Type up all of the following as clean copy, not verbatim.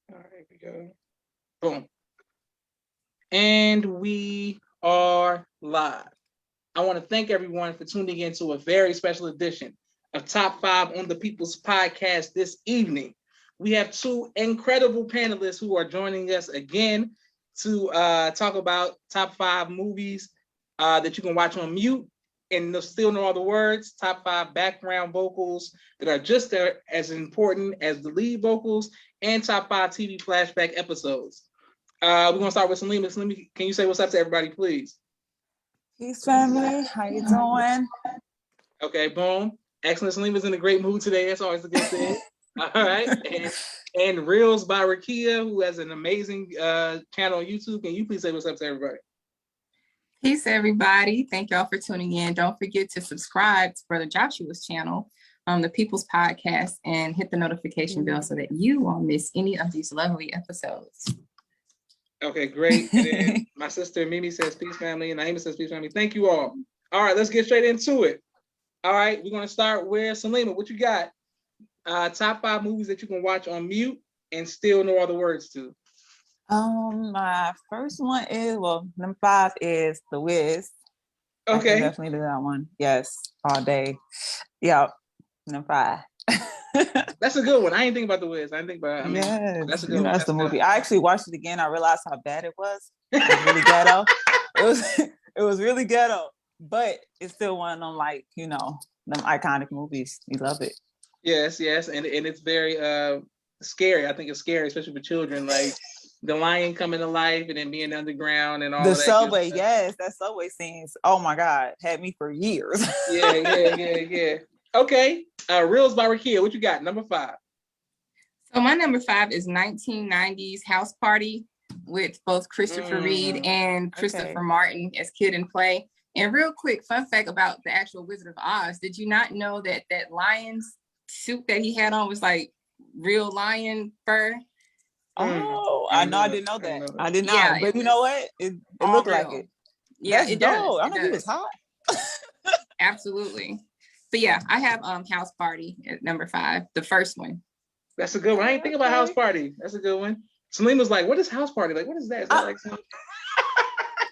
right, we go. Boom. And we are live. I want to thank everyone for tuning in to a very special edition of Top 5 on the People's Podcast this evening. We have two incredible panelists who are joining us again to talk about top 5 movies that you can watch on mute and still know all the words, top 5 background vocals that are just as important as the lead vocals, and top 5 TV flashback episodes. We're going to start with Salima. Salima, can you say what's up to everybody, please? Peace, family. How you doing? Okay, boom. Excellent. Salima's in a great mood today. That's always a good thing. All right. And Reels by Rakia, who has an amazing channel on YouTube. Can you please say what's up to everybody? Peace, everybody. Thank y'all for tuning in. Don't forget to subscribe to Brother Joshua's channel, the People's Podcast, and hit the notification bell so that you won't miss any of these lovely episodes. Okay, great. And then my sister Mimi says, peace, family. And Naima says, peace, family. Thank you all. All right, let's get straight into it. All right, we're going to start with Salima. What you got? Top 5 movies that you can watch on mute and still know all the words to. My first one is, number 5 is The Wiz. Okay. I can definitely do that one. Yes, all day. Yep, number 5. That's a good one. I ain't think about The Wiz. I didn't think about it. Yes, that's a good one. That's the movie. I actually watched it again. I realized how bad it was. It was really ghetto. It was really ghetto, but it's still one of them, like, them iconic movies. You love it. Yes, and it's very scary. I think it's scary, especially for children. Like the lion coming to life and then being underground and all the that. Subway, yes, that Subway scenes. Oh my God, had me for years. Yeah. Okay, Reels by Rakia. What you got? Number 5. So my number 5 is 1990s House Party with both Christopher Reed and Christopher Martin as Kid and Play. And real quick, fun fact about the actual Wizard of Oz. Did you not know that lion's suit that he had on was like real lion fur? Oh, I didn't know that. I did not. Yeah, but you know what? It looked real. Like it. Yeah, it does. I know he was hot. Absolutely. But yeah, I have House Party at number 5, the first one. That's a good one. I ain't think about House Party. That's a good one. Celine was like, what is House Party? Like, what is that? Is that like something?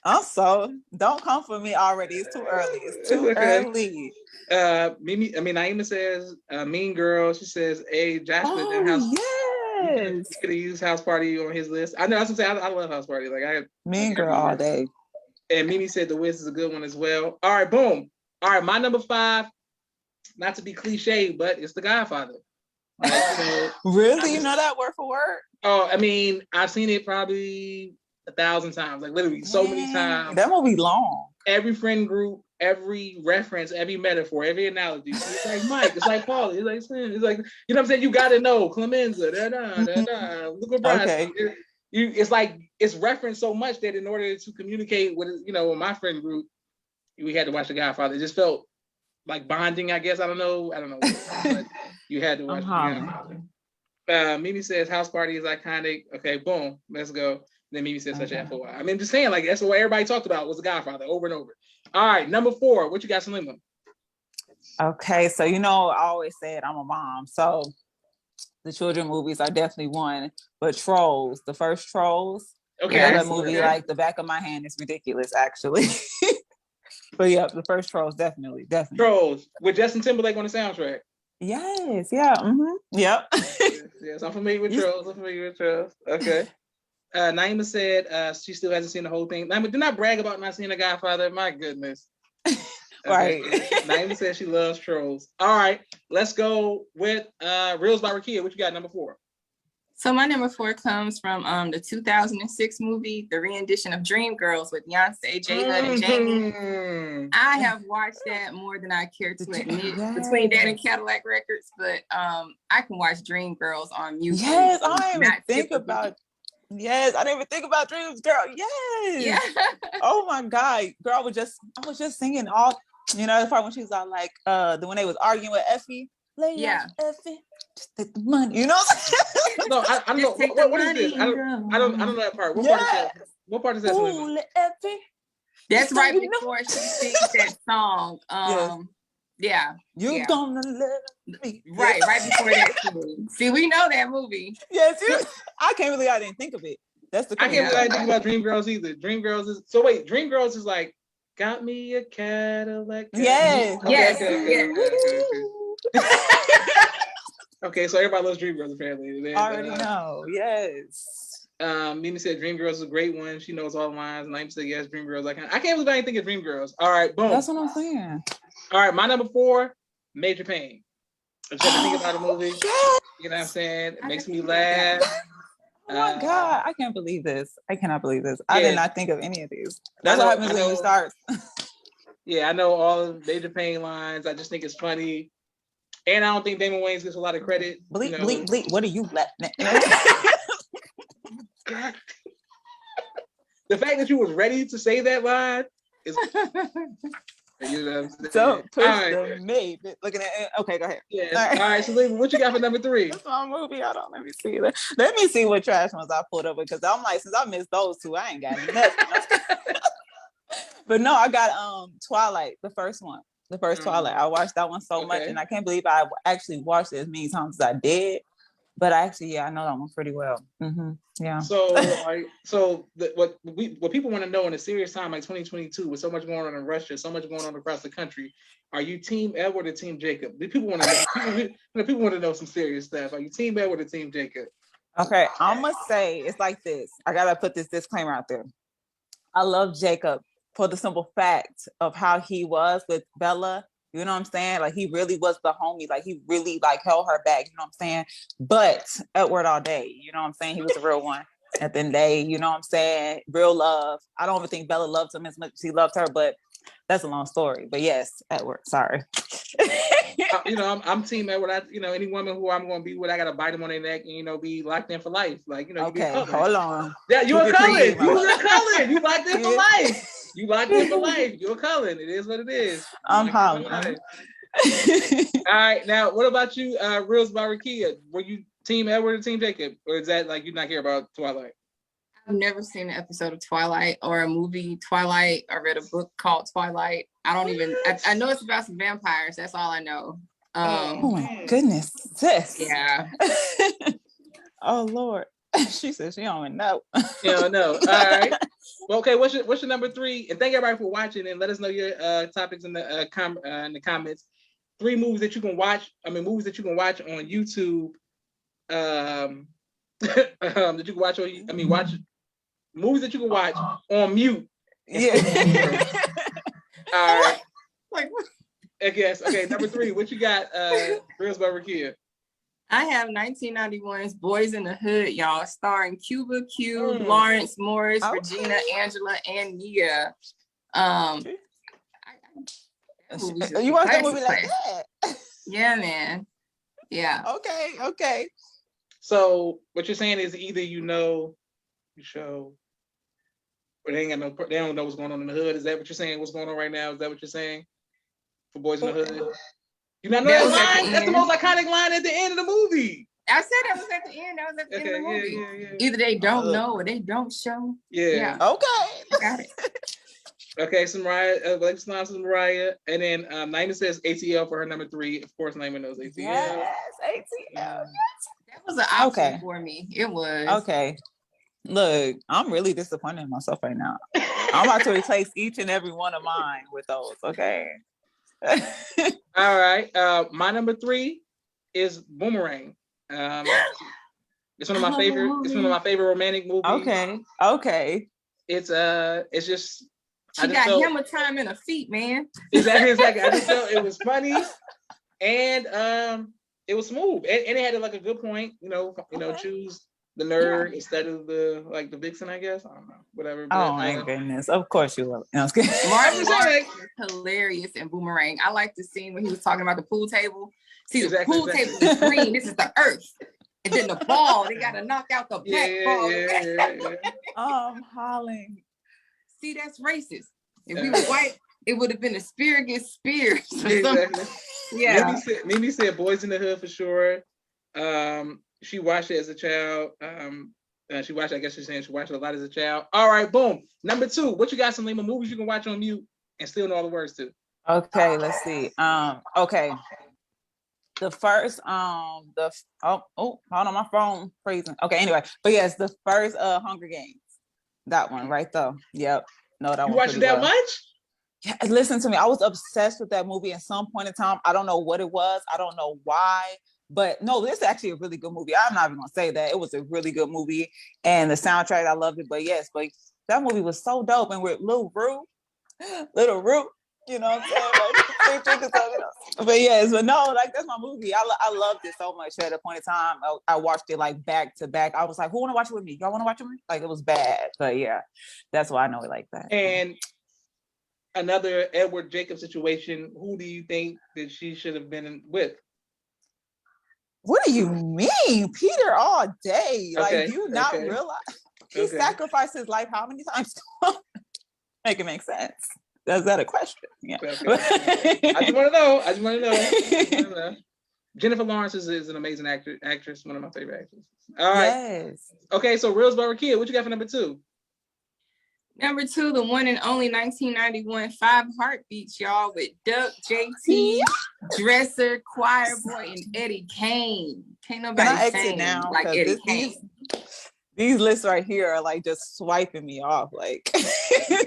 Also, don't come for me already. It's too early. It's too early. Naima says, Mean Girl. She says, hey, Jasper, House. Yes. He could have used House Party on his list. I know. I was gonna say, I love House Party. Mean Girl all day. And Mimi said The Wiz is a good one as well. All right, boom. All right, my number 5. Not to be cliche, but it's The Godfather. Really? You know that word for word? Oh, I mean, I've seen it probably 1,000 times, like literally so many times. That movie long. Every friend group, every reference, every metaphor, every analogy. It's like Mike, it's like Paulie, it's like Slim, it's like, you know what I'm saying? You gotta know Clemenza, look at Brian. Okay. It's like it's referenced so much that in order to communicate with with my friend group, we had to watch The Godfather. It just felt like bonding, I guess. I don't know. But you had to watch The Godfather. Mimi says House Party is iconic. Okay, boom, let's go. Then Mimi says such an FOI. I mean, just saying, like, that's what everybody talked about was The Godfather over and over. All right, number 4. What you got, Salima? Okay, so I always said I'm a mom, so the children movies are definitely one. But Trolls, the first Trolls, that movie, like the back of my hand, is ridiculous, actually. But yeah, the first Trolls, definitely. Trolls with Justin Timberlake on the soundtrack. Yes, yeah, yep. Yes, I'm familiar with Trolls. Okay. Naima said she still hasn't seen the whole thing. Naima, do not brag about not seeing The Godfather. My goodness. Okay. Right. Naima said she loves Trolls. All right, let's go with Reels by Rakia. What you got, number 4? So my number 4 comes from the 2006 movie, the rendition of Dreamgirls with Beyonce, J Hud, and Jamie. I have watched that more than I care to admit between that and Cadillac Records, but I can watch Dreamgirls on music. Yes, I didn't even think about. Yes, I didn't even think about Dreams, girl. Yes. Yeah. Oh my God, girl, I was just singing all. The part when she was all like, when they was arguing with Effie. Effie. Just take the money, No, I don't know. What is this? I don't know that part. What part is that? What part is that? Ooh, Effie. That's right before she sings that song. Yeah. You're gonna let me. Right before that scene. See, we know that movie. Yes, I can't believe I didn't think of it. That's the I can't believe I didn't think about Dreamgirls either. Dreamgirls is like, got me a Cadillac. Yes. Okay, so everybody loves Dreamgirls apparently. They already know. Yes. Mimi said Dreamgirls is a great one. She knows all the lines. Naima said yes, Dreamgirls. I can't believe I didn't think of Dreamgirls. All right, boom. That's what I'm saying. All right, my number 4, Major Pain. I just have to think about a movie. Yes. You know what I'm saying? It makes me laugh. Oh my God, I can't believe this. I cannot believe this. I did not think of any of these. That's what happens when you start. Yeah, I know all of Major Pain lines. I just think it's funny. And I don't think Damon Wayans gets a lot of credit. Bleep, bleep, bleep. What are you letting? The fact that you was ready to say that line is... You know what I'm saying? Don't push the mate. Looking at it. Okay, go ahead. Yes. All right, so what you got for number 3? That's my movie. Hold on, let me see that. Let me see what trash ones I pulled up because I'm like, since I missed those 2, I ain't got nothing. But no, I got Twilight, the first one. The first Twilight. I watched that one so much, and I can't believe I actually watched it as many times as I did. But actually, I know that one pretty well. Mm-hmm. Yeah. So, what people want to know in a serious time like 2022, with so much going on in Russia, so much going on across the country, are you Team Edward or Team Jacob? People want to know. People want to know some serious stuff. Are you Team Edward or Team Jacob? Okay, I'm gonna say it's like this. I gotta put this disclaimer out there. I love Jacob for the simple fact of how he was with Bella. You know what I'm saying? Like, he really was the homie. Like, he really, like, held her back. You know what I'm saying? But Edward all day. You know what I'm saying? He was a real one. At the end of the day, you know what I'm saying? Real love. I don't even think Bella loved him as much as he loved her, but that's a long story. But yes, Edward. Sorry. I'm Team Edward. Any woman who I'm going to be with, I got to bite him on their neck and, be locked in for life. Like, okay, hold on. Yeah, you're a Cullen. You're a Cullen. You locked in for life. You locked in for life. You're a Cullen. It is what it is. I'm hollering. All right. Now, what about you, Reels Barakia? Were you Team Edward or Team Jacob? Or is that like you not care about Twilight? I've never seen an episode of Twilight or a movie Twilight or read a book called Twilight. I don't even, I know it's about some vampires. That's all I know. Oh my goodness, sis. Yeah. Oh Lord. She said she don't even know. You don't know. All right. Well, okay. What's your number 3? And thank everybody for watching. And let us know your topics in the comments. 3 movies that you can watch. Movies that you can watch on YouTube. That you can watch on. Watch movies that you can watch on mute. Yeah. All right. Like what? I guess. Okay. Number 3. What you got? Reels Barakia. I have 1991's Boys in the Hood, y'all, starring Cuba Q, Lawrence Morris, Regina, Angela, and Nia. You watched that movie like that? Yeah, man. Yeah. Okay. So what you're saying is either you show, but they don't know what's going on in the hood. Is that what you're saying? What's going on right now? Is that what you're saying? For Boys in the Hood? You not know that line? That's the most iconic line at the end of the movie. I said that was at the end. That was at the end of the movie. Yeah. Either they don't know or they don't show. Yeah. Okay. Got it. Okay, so Mariah, and then Naima says ATL for her number 3. Of course, Naima knows ATL. Yes, ATL. That was an option for me. It was. Okay. Look, I'm really disappointed in myself right now. I'm about to replace each and every one of mine with those. Okay. All right. My number 3 is Boomerang. It's one of my favorite. It's one of my favorite romantic movies. Okay. It's just. She got hammer time in her feet, man. Exactly. I just felt it was funny, and it was smooth, and it had like a good point. Choose the nerd instead of the vixen. I guess I don't know. Whatever. But, my goodness! Of course you will. No, Martin Lawrence is hilarious in Boomerang. I like the scene when he was talking about the pool table. See, the pool table is green. This is the earth. And then the ball, they got to knock out the black ball. Yeah. I'm hollering. See, that's racist. If we were white, it would have been asparagus spears. Exactly. Yeah. Mimi said Boys in the Hood for sure. She watched it as a child. She watched. I guess she's saying she watched it a lot as a child. All right, boom. Number 2. What you got? Some Lima movies you can watch on mute and still know all the words to. Okay, let's see. Okay. The first, hold on, my phone freezing. Okay, anyway, but yes, the first Hunger Games. That one right there. Yep. No, that you one. watched it that much? Yeah, listen to me. I was obsessed with that movie at some point in time. I don't know what it was. I don't know why. But no, this is actually a really good movie. I'm not even gonna say that. It was a really good movie. And the soundtrack, I loved it. But yes, but that movie was so dope. And with Little Rue, you know what I'm saying? But yes, but no, like that's my movie. I loved it so much. At a point in time, I watched it like back to back. I was like, who want to watch it with me? Y'all want to watch it with me? Like it was bad. But yeah, that's why I know it like that. And another Edward Jacob situation, who do you think that she should have been with? What do you mean? Peter all day. Like, do you not realize he sacrificed his life how many times? Make it make sense. Is that a question? Yeah. Okay. I just want to know. Jennifer Lawrence is an amazing actress, one of my favorite actresses. All right. Yes. Okay, so Reels Barakia, what you got for number 2? Number 2, the one and only 1991 5 Heartbeats, y'all, with Duck, JT, Dresser, Choir Boy, and Eddie Kane. Can't nobody sing now, like Eddie Kane. These lists right here are like just swiping me off. Like,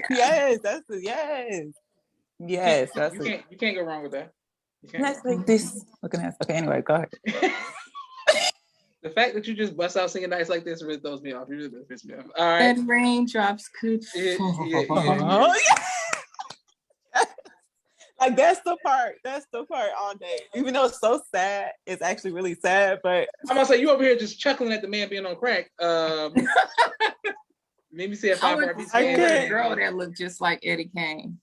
yes, that's it. Yes, that's it. You can't go wrong with that. That's like this. Looking at. Okay, anyway, go ahead. The fact that you just bust out singing nights like this really throws me off. You really piss me off. All right. That raindrops could fall. Yeah. Like that's the part all day. Even though it's so sad, it's actually really sad. But I'm gonna say you over here just chuckling at the man being on crack. Made me see a 5 Heartbeats. I a girl that looked just like Eddie Kane.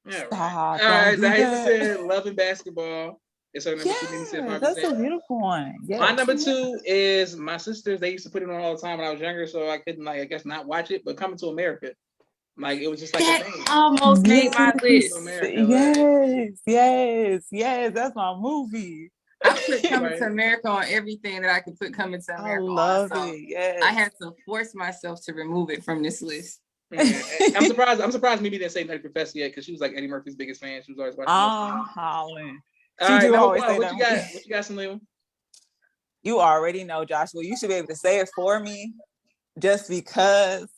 Yeah, right. All right, Zahisa said Love and Basketball. It's her number 2. That's a beautiful one. Yes. My number 2 is my sisters. They used to put it on all the time when I was younger, so I couldn't I guess not watch it. But Coming to America, like it was just like that a thing. Almost made my list. Yes, that's my movie. I put Coming to America on everything that I could put Coming to America on. I love it. Yes. I had to force myself to remove it from this list. Yeah. I'm surprised Mimi didn't say Nutty Professor yet, because she was like Eddie Murphy's biggest fan. She was always watching. Holland. All right, what you got? What you got, Salima? You already know, Joshua. You should be able to say it for me, just because.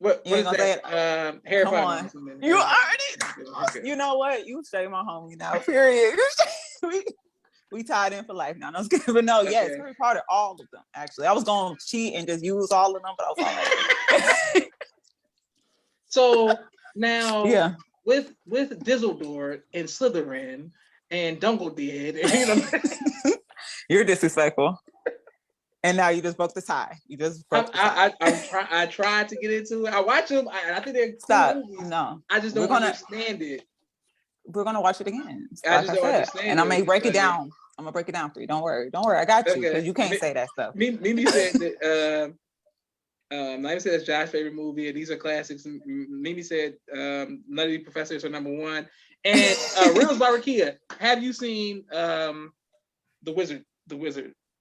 What you ain't gonna say it? Harry Potter. You already. Okay. You know what? You straight my homie now. Period. We tied in for life now. No, but no, yes, Harry Potter, all of them. Actually, I was gonna cheat and just use all of them, but I was all right. So now, with Dizzledore and Slytherin and Dumbledore, and you're disrespectful. And now you just broke the tie. You just broke the tie. I tried to get into it. I watch them. I think they're stop. Cool. No, I just don't understand it. We're gonna watch it again. I just don't understand. And I'm gonna break it down. I'm gonna break it down for you. Don't worry. I got you, because you can't say that stuff. Mimi said that. Mimi said it's Josh's favorite movie, and these are classics. Mimi said Nutty Professor is her number 1. And Reels Barakia, have you seen The Wizard?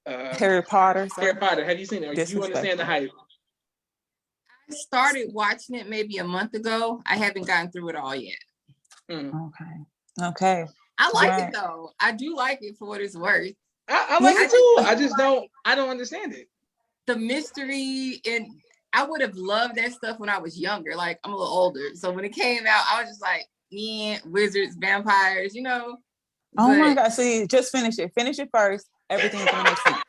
Harry Potter. Harry Potter. Have you seen it? Do you understand the hype? I started watching it maybe a month ago. I haven't gotten through it all yet. Okay. I like it though. I do like it for what it's worth. I like it too. I just don't understand it. The mystery, and I would have loved that stuff when I was younger. Like I'm a little older. So when it came out, I was just like, yeah, wizards, vampires, you know. Oh my God. See, just finish it. Finish it first. Everything's gonna make sense.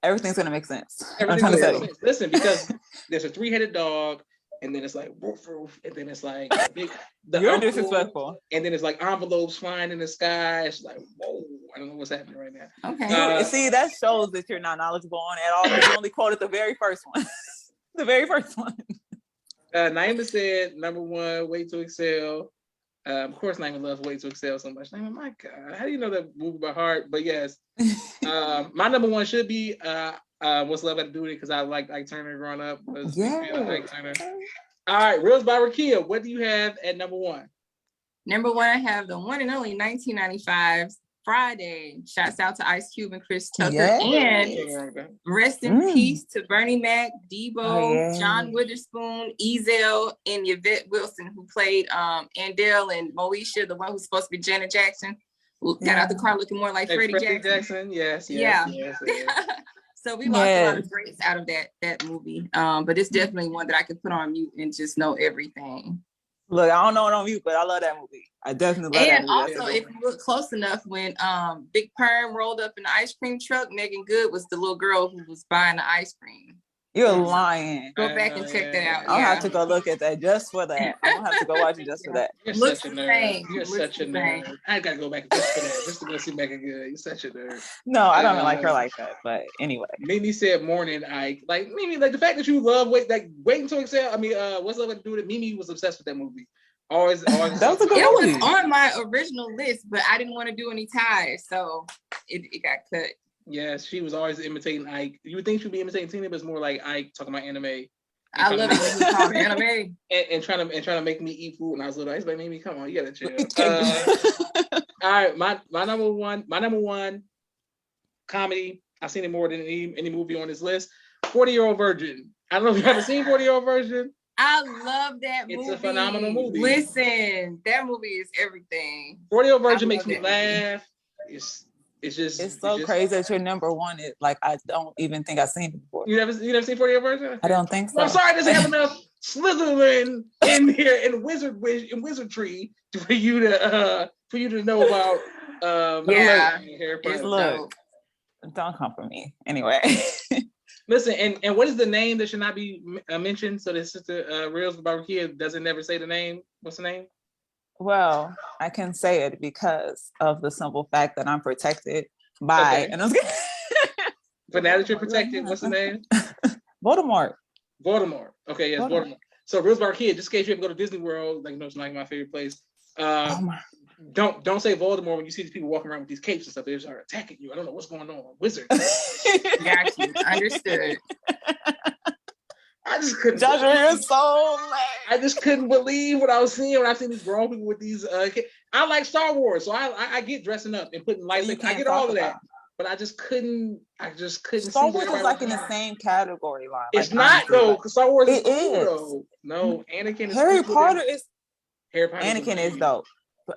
Everything's gonna make sense. I'm trying to tell you. Listen, because there's a 3-headed dog, and then it's like woof woof, and then it's like you're disrespectful. And then it's like envelopes flying in the sky. It's like, whoa, I don't know what's happening right now. Okay. See, that shows that you're not knowledgeable on it at all. You only quoted the very first one. The very first one. Naima said number 1, Way to Excel. Of course, Naima loves Way to Excel so much. Naima, my God, how do you know that movie by heart? But yes, my number 1 should be What's Love Got to Do With It, because I like Ike Turner growing up. Ike Turner. All right, Reels by Rakia, what do you have at number 1? Number 1, I have the one and only 1995 Friday. Shouts out to Ice Cube and Chris Tucker. Yeah. And rest in peace to Bernie Mac, Debo, John Witherspoon, Ezel, and Yvette Wilson, who played Andell and Moesha, the one who's supposed to be Janet Jackson, who got out the car looking more like Freddie Jackson. Yes. So we lost a lot of greats out of that movie. But it's definitely one that I could put on mute and just know everything. Look, I don't know it on mute, but I love that movie. I definitely love that movie. And also, if you look close enough, when Big Perm rolled up in the ice cream truck, Megan Good was the little girl who was buying the ice cream. You're lying. Go back and check that out. I'll have to go look at that just for that. I'm gonna have to go watch it just for that. You're such a nerd. You're such a nerd. I gotta go back just for that, just to go see Megan Good. You're such a nerd. No, I don't like her like that. But anyway, Mimi said morning. Like Mimi, like the fact that you love waiting to excel. I mean, what's up to do with it? Mimi was obsessed with that movie. Always. That was a good movie. It was on my original list, but I didn't want to do any ties, so it got cut. Yes, she was always imitating Ike. You would think she'd be imitating Tina, but it's more like Ike talking about anime. I love it when you talk anime. And trying to make me eat food when I was little. I was like, Mimi, come on, you gotta chill. All right, my number one comedy. I've seen it more than any movie on this list. 40-Year-Old Virgin. I don't know if you've ever seen 40-Year-Old Virgin. I love that movie. It's a phenomenal movie. Listen, that movie is everything. 40-Year-Old Virgin makes me laugh. It's so crazy that your number one is like I don't even think I've seen it before. You never seen 40-Year-Old Virgin? I don't think so. Well, I'm sorry, it doesn't have enough Slytherin in here in wizardry for you to know about. Harry Potter. Look, don't come for me. Anyway. Listen, and what is the name that should not be mentioned? So that Sister Reels Barbecue doesn't never say the name. What's the name? Well, I can say it because of the simple fact that I'm protected by. Okay. And I'm But now that you're protected, what's the name? Voldemort. Okay, yes, Voldemort. So Reels Barbecue, just in case you ever go to Disney World, like it's like my favorite place. Don't say Voldemort when you see these people walking around with these capes and stuff. They start attacking you. I don't know what's going on. Wizard. Got you. Understood. I just couldn't. Joshua, you're so lame. I just couldn't believe what I was seeing when I seen these grown people with these. I like Star Wars, so I get dressing up and putting lights. I get all of that, but I just couldn't. Star Wars is like in the same category line. It's not though, because Star Wars is cool though. No, Anakin is. Harry Potter is. Anakin is dope.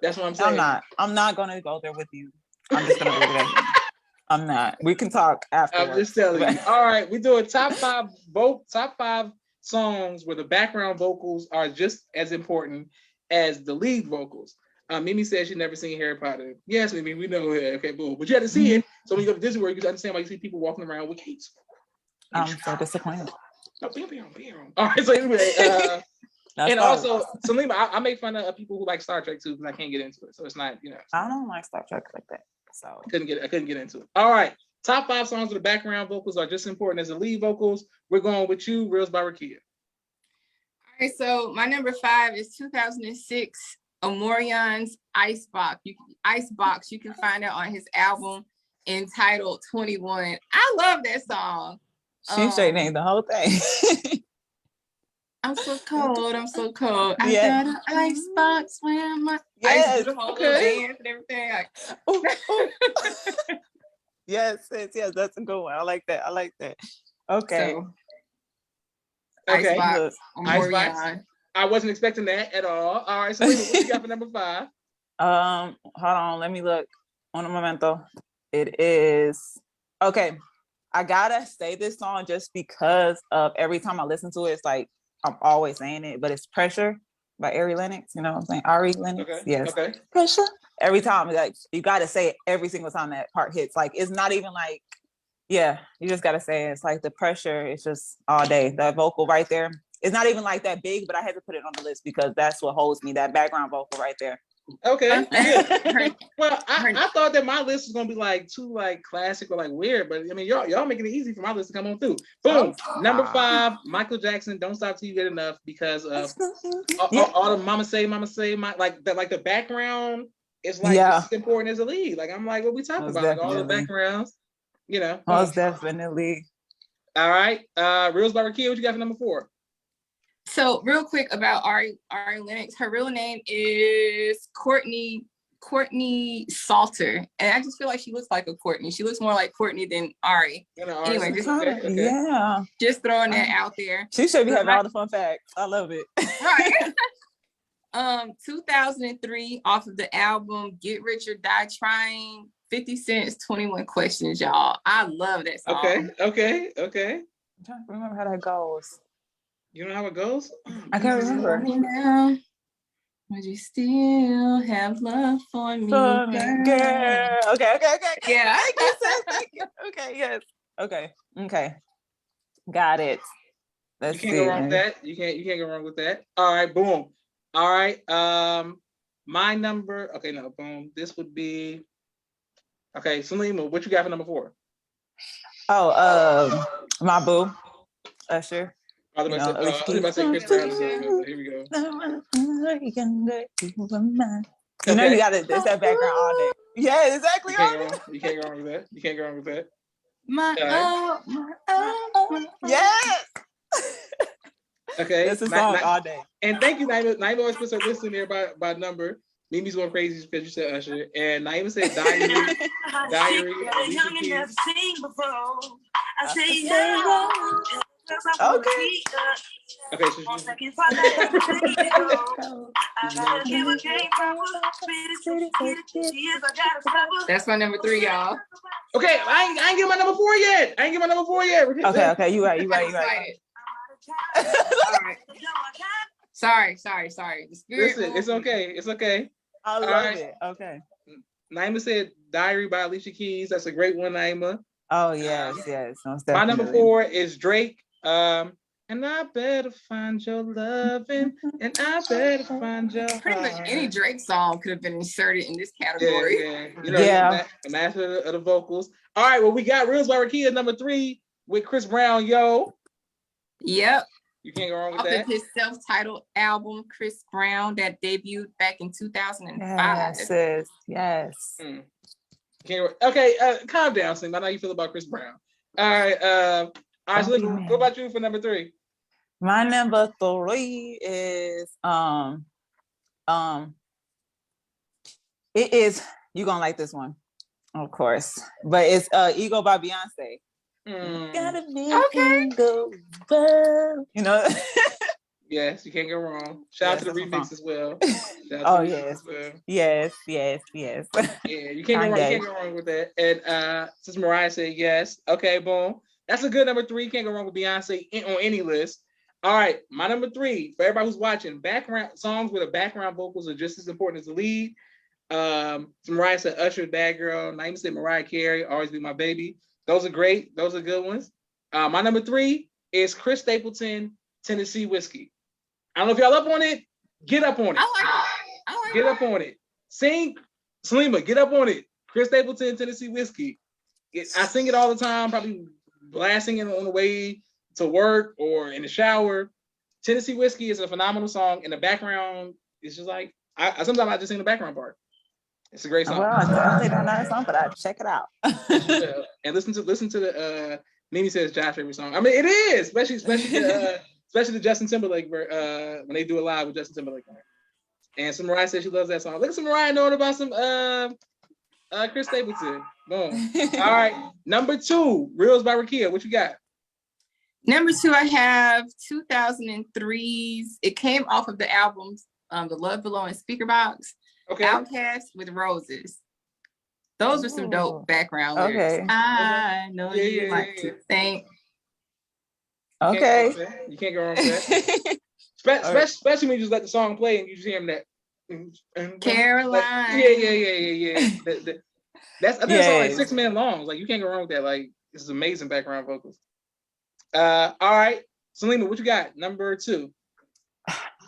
That's what I'm saying. I'm not gonna go there with you. I'm just gonna leave it at you. I'm not. We can talk afterwards. I'm just telling you. All right, we're doing top five songs where the background vocals are just as important as the lead vocals. Mimi says she's never seen Harry Potter. Yes, Mimi, we know it. Okay, boom. But you had to see it. So when you go to Disney World, you can understand why you see people walking around with capes. I'm so disappointed. No, be on. All right, so anyway, and also, Salima, I make fun of people who like Star Trek too because I can't get into it. So it's not, I don't like Star Trek like that. So I couldn't get into it. All right. Top 5 songs with the background vocals are just as important as the lead vocals. We're going with you, Reels by Rakia. All right, so my number 5 is 2006 Omorion's Icebox. You can find it on his album entitled 21. I love that song. She straight named the whole thing. I'm so cold. I got an icebox where my ice is cold and everything. Yes, that's a good one. I like that. Okay. So, Icebox. I wasn't expecting that at all. All right, so what you got for number 5? Hold on, let me look. Un momento. It is okay. I gotta say this song just because of every time I listen to it, it's like I'm always saying it, but it's Pressure by Ari Lennox. You know what I'm saying? Ari Lennox. Okay. Yes. Okay. Pressure. Every time, like you gotta say it every single time that part hits. Like it's not even like, yeah, you just gotta say it. It's like the pressure. It's just all day. That vocal right there. It's not even like that big, but I had to put it on the list because that's what holds me. That background vocal right there. Okay. Yeah. Well, I thought that my list was gonna be like too like classic or like weird, but I mean y'all making it easy for my list to come on through. Boom. Number 5, Michael Jackson, Don't Stop Till You Get Enough, because of all the mama say, like the background is like just as important as the lead. Like I'm like, what we talking about? Like, all the backgrounds, you know. Most definitely. All right. Reels by Rakia, what you got for number 4? So real quick about Ari Lennox, her real name is Courtney Courtney Salter, and I just feel like she looks like a Courtney. She looks more like Courtney than Ari. Anyway, just throwing that out there. She should be having all the fun facts. I love it. Right. 2003, off of the album Get Rich or Die Trying, 50 Cent's 21 Questions, y'all. I love that song. Okay. I'm trying to remember how that goes. You know how it goes? I can't remember. Now, would you still have love for me, girl? Okay. Yeah. Thank you. Okay, yes. Okay. Got it. You can't go wrong with that. You can't go wrong with that. All right, boom. All right. My number. Okay, no, boom. This would be. Okay, Salima, what you got for number 4? Oh, my boo, Usher. I was about to say Chris Brown. Here we go. You know you got it. It's that background all day. Yeah, exactly. You can't go wrong with that. Yes. Okay. That's a song all day. And thank you, Naima. Naima always puts her list in there by number. Mimi's going crazy because you said Usher. And Naima said Diary. Alicia Keys. Okay, so that's my number 3, y'all. Okay, I ain't get my number 4 yet. Okay, you right. All right. Sorry. Listen, it's okay. I love it. Okay. Naima said Diary by Alicia Keys. That's a great one, Naima. Oh, yes. My number 4 is Drake. And I better find your loving, and I better find your Pretty much any Drake song could have been inserted in this Yeah. category. The master of the vocals. All right, well, we got Reels by Rakia, number 3, with Chris Brown, yo. Yep. You can't go wrong with Off that. Of his self-titled album, Chris Brown, that debuted back in 2005. Yes. Okay, calm down, Slim. I know how you feel about Chris Brown. All right, so what about you for number 3? My number 3 is it is, you're gonna like this one, of course, but it's Ego by Beyonce. Gotta make it go well. You know. Yes, you can't go wrong. Shout out to the remix as well. Yes. Yeah, you can't go wrong with that. And since Mariah said yes, okay, boom. That's a good number 3. You can't go wrong with Beyonce on any list. All right, my number 3, for everybody who's watching, background songs with a background vocals are just as important as the lead. So Mariah said Usher, Bad Girl. Naima said Mariah Carey, Always Be My Baby. Those are great. Those are good ones. My number 3 is Chris Stapleton, Tennessee Whiskey. I don't know if y'all up on it. Get up on it. I like Get up on it. Sing, Salima, get up on it. Chris Stapleton, Tennessee Whiskey. I sing it all the time, probably blasting it on the way to work or in the shower. Tennessee Whiskey is a phenomenal song. In the background, it's just like, sometimes I just sing the background part. It's a great song. Well, I definitely don't know the song, but I check it out. And listen to the Mimi says Josh favorite song. I mean, it is, especially the Justin Timberlake when they do it live with Justin Timberlake. And Mariah says she loves that song. Look at Mariah knowing about some Chris Stapleton. Boom. All right, number 2, Reels by Rakia. What you got? Number 2, I have 2003's. It came off of the albums The Love Below and Speaker Box. Okay. Outcast with Roses. Those are some dope background lyrics. I know you like to think. Okay. You can't go wrong with that. Especially when you just let the song play and you just hear him that. Caroline. Yeah. That's I think it's all like 6 minutes long. Like you can't go wrong with that. Like this is amazing background vocals. All right, Salima, what you got? Number 2.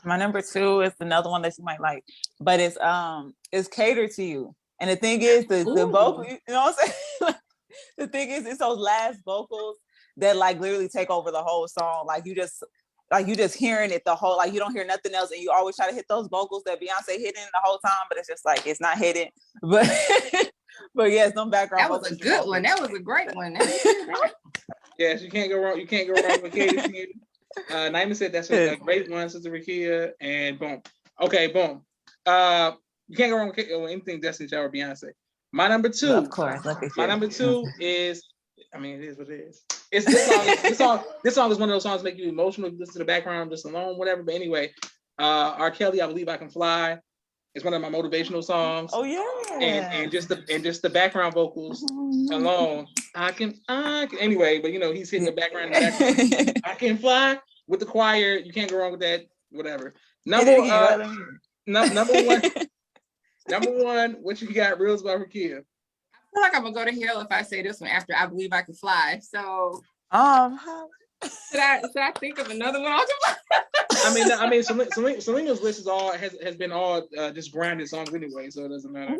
My number 2 is another one that you might like, but it's Catered to You. And the thing is, the vocal, you know what I'm saying? The thing is, it's those last vocals that like literally take over the whole song. Like you just hearing it the whole, like you don't hear nothing else, and you always try to hit those vocals that Beyonce hitting the whole time, but it's just like it's not hitting. But yes, no background. That was a good one. That was a great one. Yes, you can't go wrong. You can't go wrong with Catered to You. Naima said that's a great one, Sister Rakia, and boom. Okay, boom. You can't go wrong with anything Destiny Child or Beyonce. My number two. Well, of course. My number two is. I mean, it is what it is. It's this song. This song is one of those songs that make you emotional. You listen to the background just alone, whatever. But anyway, R. Kelly, I Believe I Can Fly. It's one of my motivational songs. Oh yeah. And just the background vocals alone. I can. Anyway, but he's hitting the background. I can fly with the choir. You can't go wrong with that. Whatever. Number one. Number one. What you got? Reels by Rakia. I feel like I'm gonna go to hell if I say this one after I Believe I Can Fly. So should I think of another one? I mean, Selena's list has been all just grounded songs anyway, so it doesn't matter.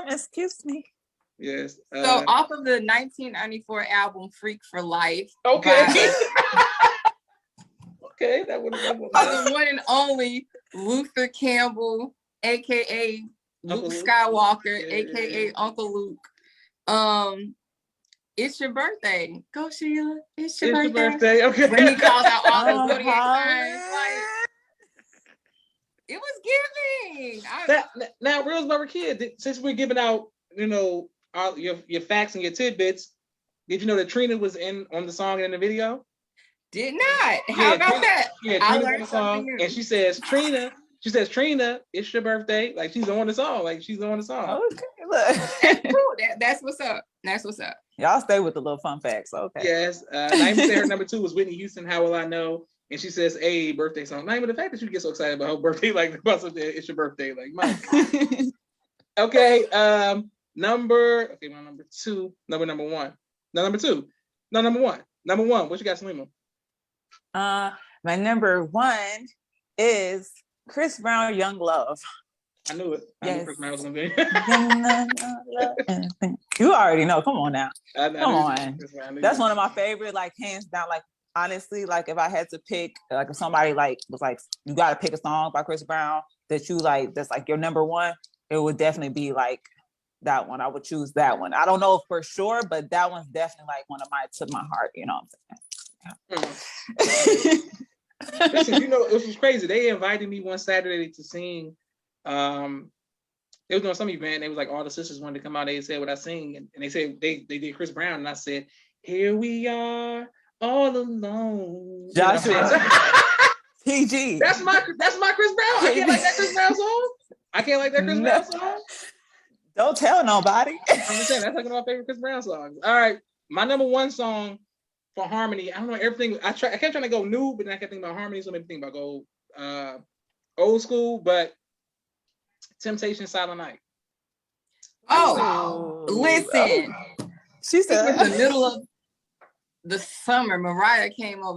Excuse me. Yes. So off of the 1994 album "Freak for Life." Okay. Okay, that would have been the one and only Luther Campbell, aka Luke Skywalker, aka Uncle Luke. It's your birthday. Go, Sheila. It's your birthday. Okay. When he calls out all the zodiac signs, it was giving. Now, Reels by Rakia, since we're giving out, all your facts and your tidbits, did you know that Trina was on the song and in the video? Did not. How about that? Yeah, Trina's on the song, and she says, Trina, it's your birthday. Like, she's on the song. Okay, look. That's cool. That's what's up. That's what's up. Y'all stay with the little fun facts. Okay. Yes. Naima said her number 2 was Whitney Houston, How Will I Know? And she says, "Hey, birthday song." Naima, the fact that you get so excited about her birthday, like about something, it's your birthday, like my. Okay. My number 2. Number 1. No, number 2. No, number 1. Number 1. What you got, Salima? My number 1 is Chris Brown, Young Love. I knew it. I knew Chris Brown was gonna be. You already know. Come on now. Come on. That's one of my favorite, like hands down. Like honestly, like if I had to pick, like if somebody like was like, you got to pick a song by Chris Brown that you like, that's like your number 1, it would definitely be like that one. I would choose that one. I don't know for sure, but that one's definitely like one of mine to my heart. You know what I'm saying? Listen, it was crazy. They invited me one Saturday to sing. They was doing some event. They was like all the sisters wanted to come out. They said what I sing, and they said they did Chris Brown, and I said, "Here we are, all alone." Joshua, PG. That's my Chris Brown. I can't like that Chris Brown song. Brown song. Don't tell nobody. I'm just saying that's like one of my favorite Chris Brown songs. All right, my number 1 song for harmony. I don't know everything. I kept trying to go new, but then I kept thinking about harmony, so maybe think about go old school, but Temptation, Silent Night. Oh, listen. She said in the middle of the summer,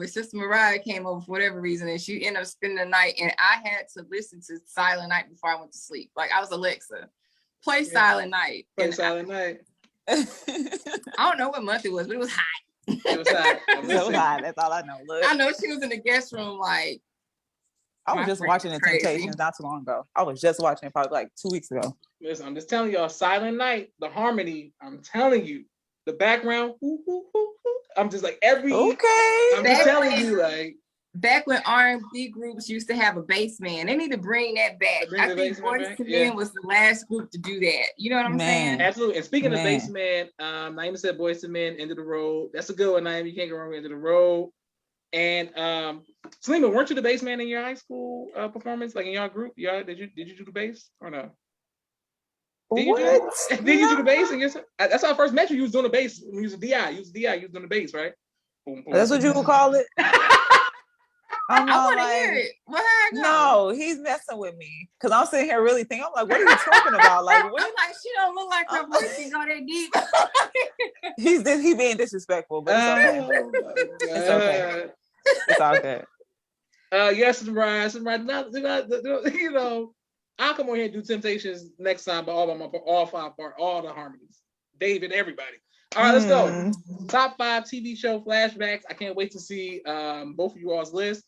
Sister Mariah came over for whatever reason, and she ended up spending the night, and I had to listen to Silent Night before I went to sleep. Like I was Alexa, play Silent Night. Silent Night. I don't know what month it was, but it was hot. It was hot. That's all I know. Look. I know she was in the guest room like. I was just watching the Temptations not too long ago. I was just watching it probably like 2 weeks ago. Listen, I'm just telling y'all, Silent Night, the harmony, I'm telling you, the background, I'm just like I'm just telling you, like. Back when R&B groups used to have a bass man, they need to bring that back. I think Boyz II Men was the last group to do that. You know what I'm saying? Absolutely. And speaking of bass man, Naima said Boyz II Men, End of the Road. That's a good one, Naima. You can't go wrong with End of the Road. And Salima, weren't you the bass man in your high school performance, like in your group? Did you do the bass or no? Did you do the bass? That's how I first met you. You was doing the bass. When you was a DI. You was doing the bass, right? Boom, boom. That's what you would call it. I want to hear it. No, he's messing with me because I'm sitting here really thinking. I'm like, what are you talking about? Like, what? I'm like, she don't look like her voice can go that deep. He's being disrespectful, but it's okay. It's okay. It's all good. Yes, Mariah. I'll come on here and do Temptations next time, but all 5 part, all the harmonies. David, everybody. All right, let's go. Top 5 TV show flashbacks. I can't wait to see both of you all's list.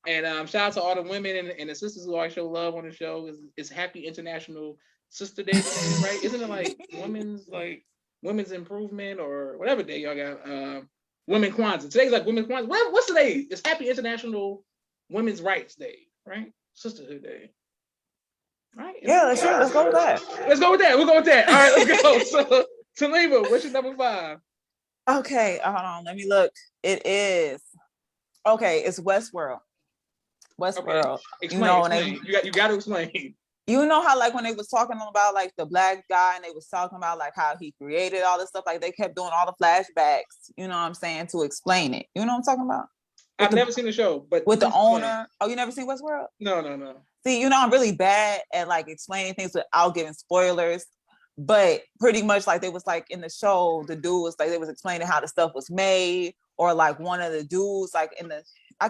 And shout out to all the women and the sisters who always show love on the show. It's Happy International Sister Day today, right? Isn't it like women's improvement or whatever day y'all got? Women Kwanzaa. Today's like Women's Kwanzaa. What's today? It's Happy International Women's Rights Day, right? Sisterhood Day. All right. Yeah, let's go with that. Let's go with that. We'll go with that. All right, let's go. So, Talima, what's your number 5? Okay, hold on. Let me look. It is it's Westworld. Westworld. Okay. Explain. You got to explain. You know how like when they was talking about like the black guy and they was talking about like how he created all this stuff, like they kept doing all the flashbacks, you know what I'm saying, to explain it. You know what I'm talking about? I've never seen the show, but with the owner. Oh, you never seen Westworld? No. See, I'm really bad at like explaining things without giving spoilers. But pretty much like they was like in the show, the dude was like they was explaining how the stuff was made, or like one of the dudes like in the I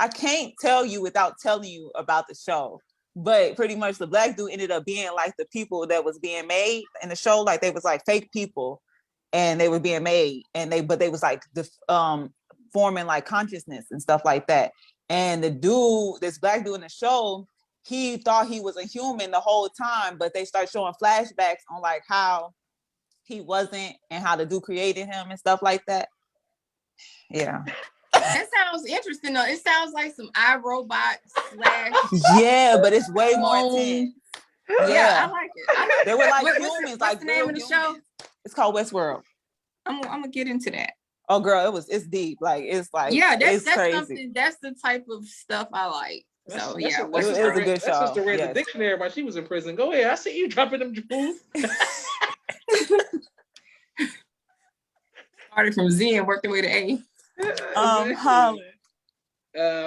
can't tell you without telling you about the show. But pretty much the black dude ended up being like the people that was being made in the show, like they was like fake people and they were being made, and they was like forming like consciousness and stuff like that. And the dude, this black dude in the show, he thought he was a human the whole time, but they start showing flashbacks on like how he wasn't and how the dude created him and stuff like that. Yeah. That sounds interesting though. It sounds like some iRobot / Yeah, but it's way more intense. Yeah, I like it. They were like humans. What's the name of the show? It's called Westworld. I'm gonna get into that. Oh, girl, it's deep. Like it's crazy. Something. That's the type of stuff I like. So it was a good show. That's just read the dictionary while she was in prison. Go ahead. I see you dropping them jewels. Started from Z and worked their way to A.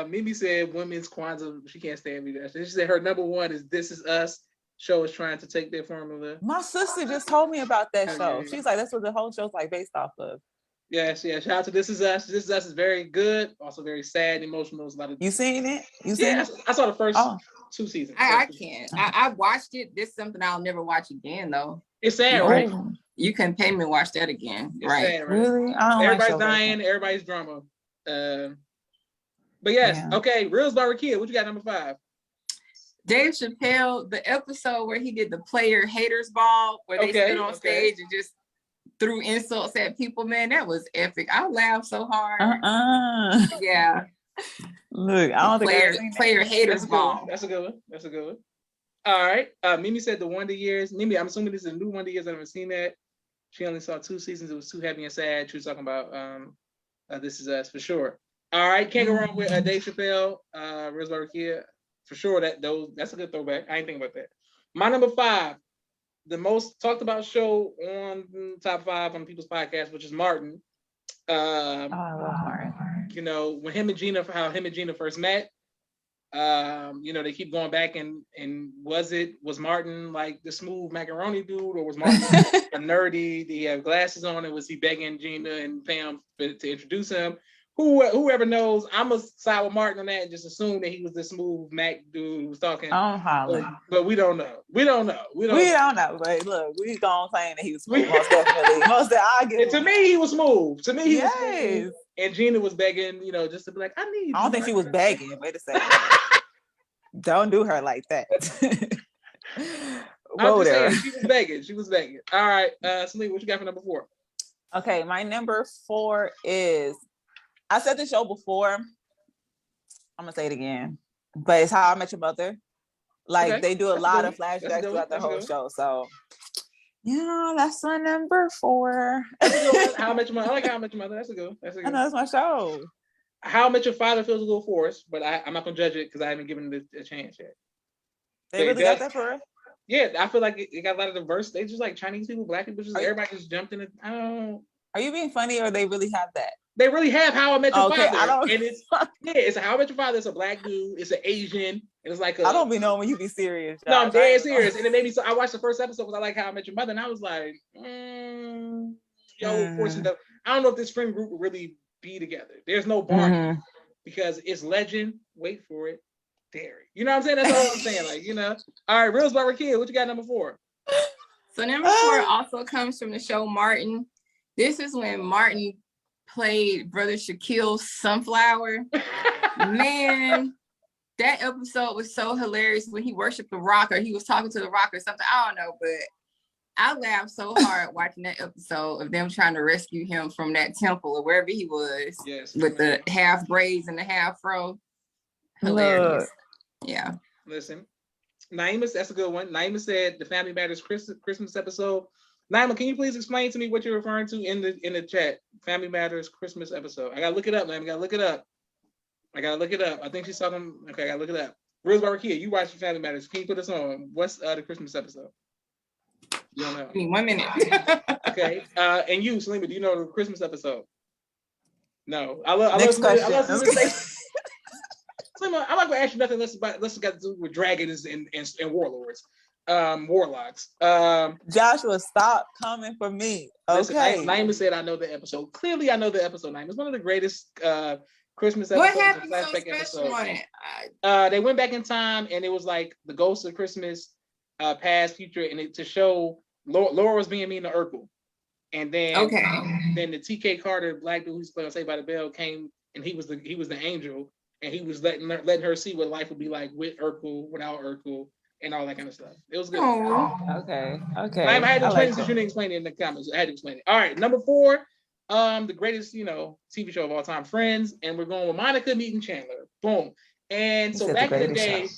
Mimi said women's Kwanzaa. She can't stand me. She said her number 1 is This Is Us. Show is trying to take their formula. My sister just told me about that show. She's like, that's what the whole show's like based off of. Yes. Shout out to This Is Us. This Is Us is very good. Also very sad and emotional. There's a lot of. You seen it? I saw the first 2 seasons. I can't. I watched it. This is something I'll never watch again though. It's sad, right? You can pay me to watch that again, it's right? Sad, right? Really? Everybody's dying. Everybody's drama. But yes, okay. Reels by Rakia. What you got number 5? Dave Chappelle, the episode where he did the player haters ball, where they stood on stage and just threw insults at people. Man, that was epic. I laughed so hard. Yeah. Look, I don't think player haters ball. That's a good one. All right. Mimi said the Wonder Years. Mimi, I'm assuming this is a new Wonder Years. I haven't seen that. She only saw 2 seasons. It was too heavy and sad. She was talking about This Is Us for sure. All right, can't go wrong with Dave Chappelle, Reels by Rakia. For sure, that's a good throwback. I ain't thinking about that. My number 5, the most talked about show on top 5 on people's podcast, which is Martin. I love Martin. You know, when him and Gina first met, they keep going back and was Martin like the smooth macaroni dude, or was Martin a nerdy? Did he have glasses on, and was he begging Gina and Pam to introduce him? Whoever knows, I'm gonna side with Martin on that and just assume that he was the smooth Mac dude who was talking. But we don't know. We don't know. But look, we gonna claim that he was smooth. Most definitely. To me, he was smooth. Was smooth. And Gina was begging, just to be like, I don't think she was begging. Wait a second. Don't do her like that. I'm just saying, she was begging. All right, Celine, what you got for number 4? Okay, my number 4 is. I said the show before. I'm gonna say it again, but it's How I Met Your Mother. Like they do a lot of flashbacks throughout the whole show. So, that's my number 4. How I Met Your Mother. I like How I Met Your Mother. That's a good. I know that's my show. How I Met Your Father feels a little forced, but I'm not gonna judge it because I haven't given it a chance yet. They really got that for it. Yeah, I feel like it got a lot of diverse. They just like Chinese people, black people, everybody just jumped in it. I don't know. Are you being funny, or they really have that? They really have How I Met Your Father. And it's How I Met Your Father. It's a black dude. It's an Asian. And it's like I don't be knowing when you be serious. Josh. No, I'm dead serious. And it made me so. I watched the first episode because I like How I Met Your Mother, and I was like, forcing the. I don't know if this friend group will really be together. There's no Barney because it's legend. Wait for it, Derry. You know what I'm saying? That's all I'm saying. All right, Reels by Rakia. What you got number 4? So number 4 also comes from the show Martin. This is when Martin played Brother Shaquille's Sunflower. Man, that episode was so hilarious when he worshiped the rock, or he was talking to the rock or something. I don't know, but I laughed so hard watching that episode of them trying to rescue him from that temple or wherever he was with the half braids and the half fro. Hilarious. Yeah. Listen, Naima, that's a good one. Naima said the Family Matters Christmas episode. Naima, can you please explain to me what you're referring to in the chat? Family Matters Christmas episode. I gotta look it up, Naima. I gotta look it up. I think she's talking. Okay, I gotta look it up. Rose Barrakia, you watch Family Matters. Can you put us on? What's the Christmas episode? You don't know. Give me 1 minute. Okay. And you, Selima, do you know the Christmas episode? No. I love Selima, I'm not gonna ask you nothing less got to do with dragons and warlords. Warlocks. Joshua, stop coming for me. Okay. Naima said I know the episode. Clearly I know the episode. Naima. It's one of the greatest Christmas What episodes. happened so special on it? They went back in time and it was like the ghosts of Christmas, past, future, and to show Laura was being mean to Urkel. And then then the TK Carter, black dude who's playing Saved by the Bell, came and he was the angel, and he was letting her see what life would be like with Urkel, without Urkel, and all that kind of stuff. It was good. Okay. I had to explain it since you didn't explain it in the comments. I had to explain it. All right, number 4, the greatest TV show of all time, Friends, and we're going with Monica meeting Chandler. Boom. And so back in the day,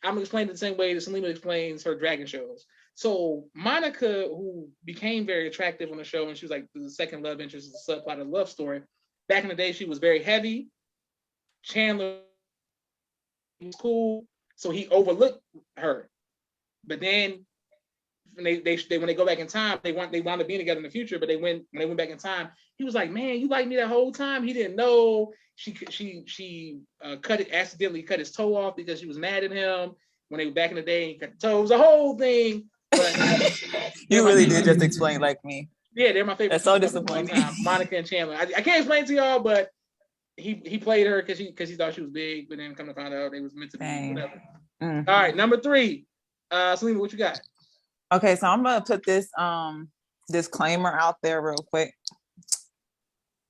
I'm gonna explain it the same way that Selima explains her dragon shows. So Monica, who became very attractive on the show, and she was like the second love interest, the subplot of the love story. Back in the day, she was very heavy. Chandler was cool, so he overlooked her. But then when they go back in time, they wound up being together in the future. But when they went back in time, he was like, "Man, you liked me that whole time." He didn't know she accidentally cut his toe off because she was mad at him when they were back in the day. He cut the toe. It was a whole thing. But you really did just explain like me. Yeah, they're my favorite. That's so disappointing. Monica and Chandler. I can't explain to y'all, but he played her because he thought she was big, but then come to find out they was meant to be whatever. All right, number 3. Selima, what you got? Okay, so I'm gonna put this disclaimer out there real quick.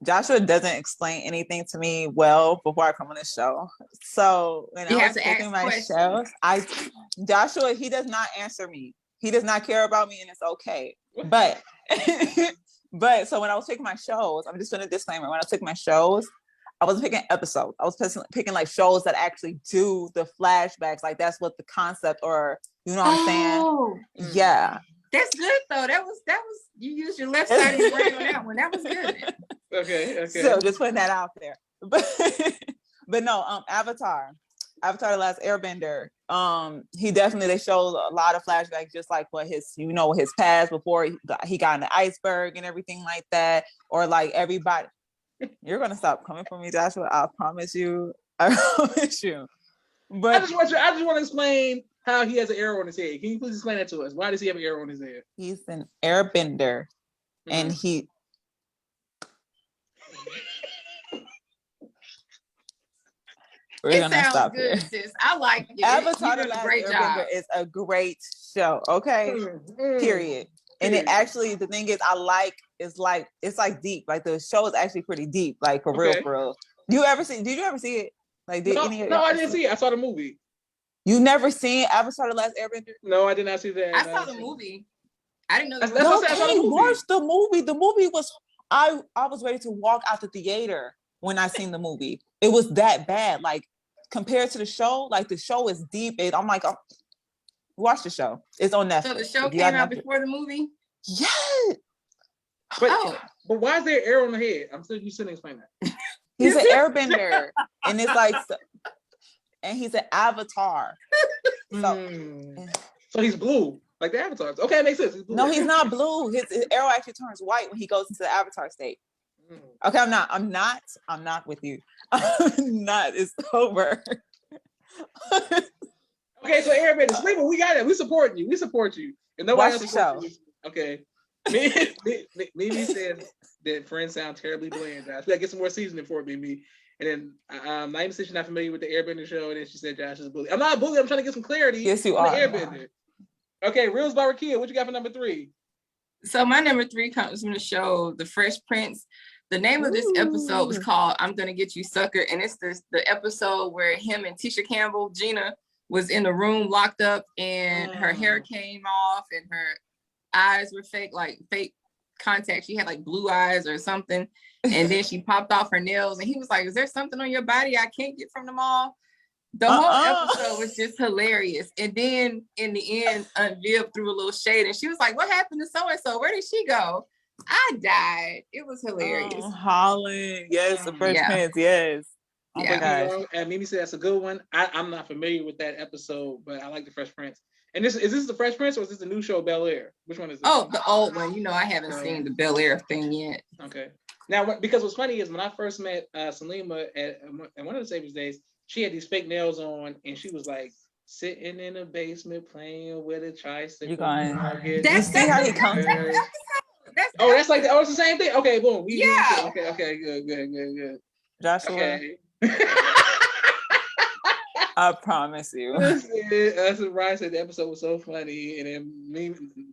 Joshua doesn't explain anything to me well before I come on the show. So when I was picking my shows, Joshua, he does not answer me. He does not care about me, and it's okay. But so when I was picking my shows, I'm just doing a disclaimer. When I took my shows, I wasn't picking episodes. I was picking like shows that actually do the flashbacks. Like that's what the concept, or you know what I'm saying? Yeah. That's good though. That was you used your left side of your brain on that one. That was good. Okay. So just putting that out there. But no, Avatar the Last Airbender. They showed a lot of flashbacks, just like what his past before he got in the iceberg and everything like that, or like everybody. You're gonna stop coming for me, Joshua. I promise you. But I just want to explain how he has an arrow on his head. Can you please explain that to us? Why does he have an arrow on his head? He's an airbender, and he. We're gonna stop good, here. sis. I like it. Avatar: The Last Airbender is a great show. Okay, period. And it actually, the thing is, it's like deep. Like the show is actually pretty deep. Like for real, for real. Did you ever see it? Like no, I didn't see it. I saw the movie. You never seen Avatar: The Last Airbender? No, I did not see that. I saw the movie. I didn't know. Watch the movie. The movie was. I was ready to walk out the theater when I seen the movie. It was that bad. Like compared to the show, like the show is deep. I'm like, watch the show. It's on Netflix. So the show came out before the movie? Yeah. But why is there an arrow on the head? You shouldn't explain that. He's an airbender. And it's like, and he's an avatar. So he's blue, like the avatars. Okay, it makes sense. No, he's not blue. His arrow actually turns white when he goes into the avatar state. Okay, I'm not with you. I'm not. It's over. Okay, so airbender, Sleeper, we got it. We support you. And nobody else supports you. Okay. Mimi says that Friends sound terribly bland. I feel like get some more seasoning for it, Mimi. And then Naima said she's not familiar with the Airbender show, and then she said Josh is a bully. I'm not a bully. I'm trying to get some clarity. Yes, you are. Airbender. Okay, Reels by Rakia, what you got for number 3? So my number 3 comes from the show The Fresh Prince. The name of this episode was called "I'm Gonna Get You, Sucker," and it's the episode where him and Tisha Campbell, Gina, was in the room locked up, and her hair came off, and her eyes were fake contacts. She had like blue eyes or something, and then she popped off her nails, and he was like, "Is there something on your body I can't get from the mall?" The whole episode was just hilarious. And then in the end, Aunt Viv threw a little shade and she was like, what happened to so-and-so? Where did she go? I died. It was hilarious. Holland. Yes, the Fresh Prince. Yes. Oh my gosh. And Mimi said that's a good one. I'm not familiar with that episode, but I like the Fresh Prince. And is this the Fresh Prince or is this the new show Bel Air? Which one is this? Oh, the old one. You know, I haven't seen the Bel Air thing yet. Okay. Now, because what's funny is when I first met Salima at one of the Savior's Days, she had these fake nails on, and she was like sitting in the basement playing with a tricycle. You see how he comes? That's like it's the same thing. Okay, boom. Okay, good. Joshua. Okay. I promise you. That's what Ryan said. The episode was so funny, and then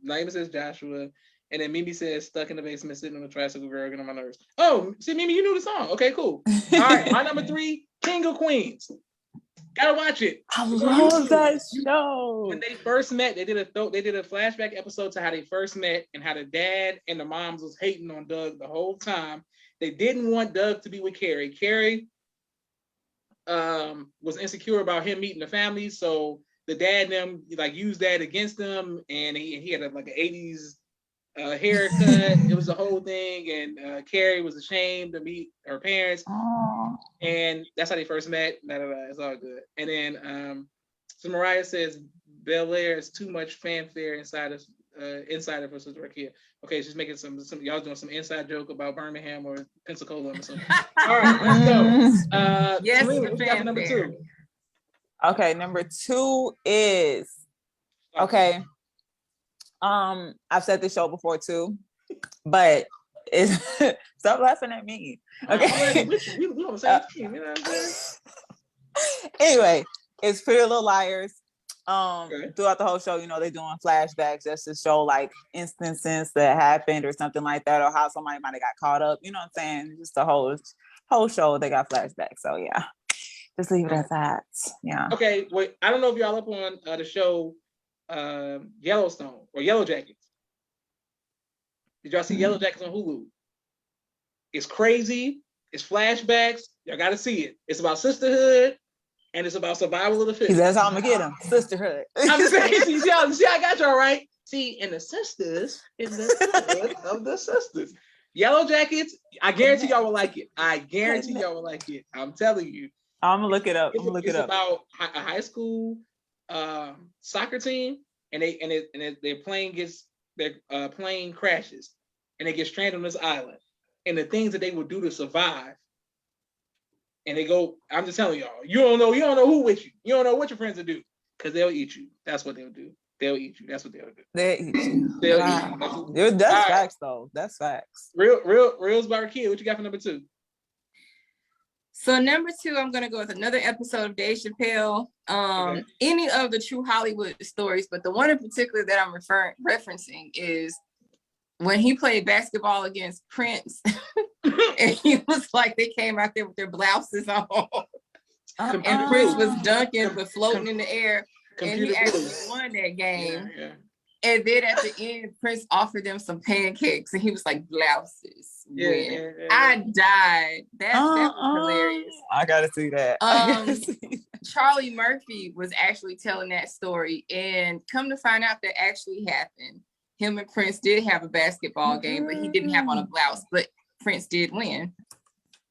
Naima says Joshua. And then Mimi says, stuck in the basement, sitting on the tricycle, girl, getting on my nerves. Oh, see, Mimi, you knew the song. Okay, cool. All right, my number 3, King of Queens. Gotta watch it. I love that show. When they first met, they did a flashback episode to how they first met and how the dad and the moms was hating on Doug the whole time. They didn't want Doug to be with Carrie. Carrie was insecure about him meeting the family, so the dad and them like used that against them, and he had like an 80s haircut. It was the whole thing, and Carrie was ashamed to meet her parents. Aww. And that's how they first met. It's all good. And then so Mariah says Bel Air is too much fanfare inside of her sister Rakia. Okay, she's making some y'all doing some inside joke about Birmingham or Pensacola or something. All right, let's go. Yes, Selena, what you got for number 2? Okay, number 2 is okay. I've said this show before too, but it's stop laughing at me. Okay. We on the same team, you know what I'm saying? Anyway, it's Pretty Little Liars. Throughout the whole show, you know, they're doing flashbacks just to show like instances that happened or something like that, or how somebody might have got caught up. You know what I'm saying? Just the whole show, they got flashbacks. So yeah, just leave it at that. Yeah. Okay. Wait, I don't know if y'all up on the show Yellowstone or Yellow Jackets. Did y'all see Yellow Jackets on Hulu? It's crazy. It's flashbacks. Y'all got to see it. It's about sisterhood and it's about survival of the fittest. That's how I'm gonna get them. Sisterhood. I'm just saying. See, I got y'all right. See, and the sisters in the sisterhood of the sisters. Yellow Jackets. I guarantee y'all will like it. I'm telling you. I'm gonna look it up. It's about a high school soccer team, and their plane crashes, and they get stranded on this island, and the things that they would do to survive, and they go. I'm just telling y'all, you don't know who with you. You don't know what your friends will do, because they'll eat you. That's what they'll do. They'll eat you. That's what they'll do. They eat you. They'll eat you. That's facts, though. That's facts. Reels by Rakia. What you got for number 2? So number 2, I'm gonna go with another episode of Dave Chappelle. Any of the True Hollywood stories, but the one in particular that I'm referencing is when he played basketball against Prince, and he was like, they came out there with their blouses on, and Prince was dunking but floating in the air, and he actually won that game. Yeah. And then at the end, Prince offered them some pancakes, and he was like, blouses. Yeah. I died. That was hilarious. I gotta see that. Charlie Murphy was actually telling that story, and come to find out that actually happened. Him and Prince did have a basketball game, but he didn't have on a blouse, but Prince did win.